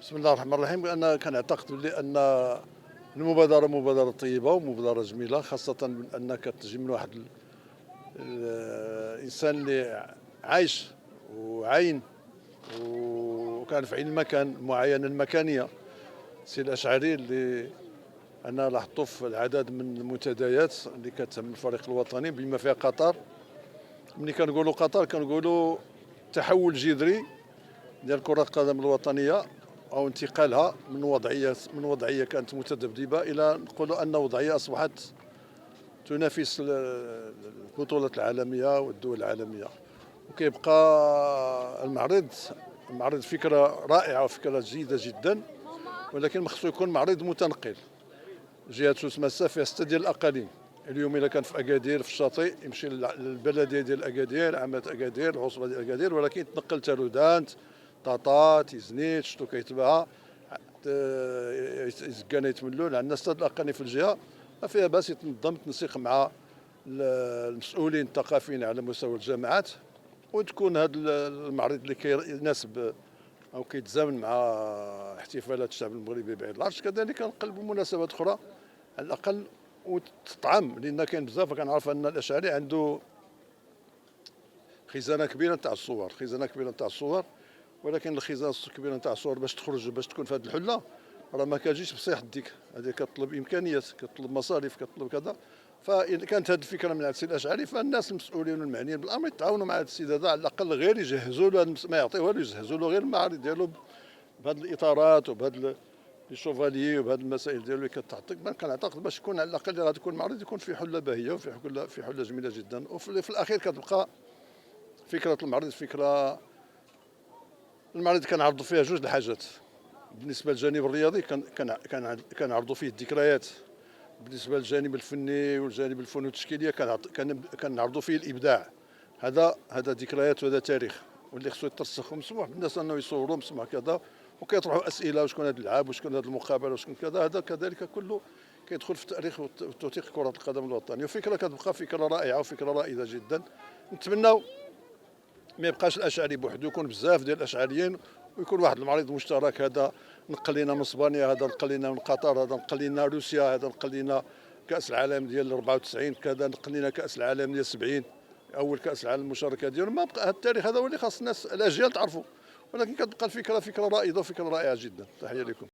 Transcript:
بسم الله الرحمن الرحيم. أنا كنعتقد بأن المبادرة مبادرة طيبة ومبادرة جميلة، خاصة أنك تجي من واحد الإنسان اللي عايش وعاين وكان في عين المكان المعاينة المكانية، سي الأشعري، اللي أنا لاحظته في العدد من المنتديات اللي كتهم الفريق الوطني بما فيها قطر. ملي كنقولوا قطر كنقولوا تحول جذري ديال كرة القدم الوطنية، أو انتقالها من وضعية كانت متذبذبة إلى نقولوا أن وضعية أصبحت تنافس البطولات العالمية والدول العالمية. وكيبقى المعرض فكرة رائعة وفكرة جيدة جدا، ولكن خصو يكون معرض متنقل. جهة تمثل فيها 6 ديال الأقاليم. اليوم إلا كان في أكادير في الشاطئ يمشي للبلدية ديال أكادير، عامة أكادير، العصبة ديال أكادير، ولكن يتنقل تارودانت، طاطا، تيزنيت، شتو كيتباع يزكانا يتملول. عندنا 6 الأقاليم في الجهة، ما فيها باس يتنظم تنسيق مع المسؤولين الثقافيين على مستوى الجامعات، وتكون هذا المعرض اللي كيناسب أو كيتزامن مع احتفالات الشعب المغربي بعيد العرش. كذلك نقلبوا مناسبات أخرى على الأقل وتطعم، لأن كاين بزاف. كنعرف أن الأشعري عنده خزانة كبيرة تاع الصور، ولكن الخزانة الكبيرة تاع الصور باش تخرج باش تكون في هذه الحلة راه ما كتجيش بصيح ديك، هذه كتطلب إمكانيات، كتطلب مصاريف، كتطلب كذا. فإذا كانت هذه الفكرة من عند السي الأشعري، فالناس المسؤولين والمعنيين بالأمر يتعاونوا مع هذا السيد هذا، على الأقل غير يجهزوا له، ما يعطيوه له، يجهزوا له غير المعارض ديالو بهذه الإطارات وبهذه الشوفاليي وبهذه المسائل ديالو اللي كتعطيك. كنعتقد باش يكون على الأقل غادي يكون المعرض يكون في حلة باهية وفي حلة جميلة جدا. وفي الأخير كتبقى فكرة المعرض كنعرضوا فيها جوج الحاجات. بالنسبة للجانب الرياضي كنعرضوا فيه الذكريات، بالنسبة للجانب الفني والجانب الفنون التشكيلية كنعرضوا فيه الإبداع. هذا ذكريات وهذا تاريخ، واللي خصو يترسخ ومسموح بالناس انه يصوروا مسموح كذا، وكيطرحوا اسئله وشكون هذا اللعاب وشكون هذه المقابله وشكون كذا. هذا كذلك كله كيدخل في التاريخ وتوثيق كره القدم الوطنيه، وفكره كتبقى فكره رائعه وفكره رائده جدا. نتمناو ما يبقاش الاشعري بوحدو، يكون بزاف ديال الاشعريين ويكون واحد المعرض مشترك. هذا نقل لنا من اسبانيا، هذا نقل لنا من قطر، هذا نقل لنا روسيا، هذا نقل لنا كاس العالم ديال 94، كذا نقل لنا كاس العالم ديال 70، اول كاس العالم المشاركه ديالو. ما بقى هذا التاريخ هذا هو اللي خاص الناس الاجيال تعرفوا، ولكن كتبقى الفكره فكره رائده وفكره رائعه جدا. تحيه لكم.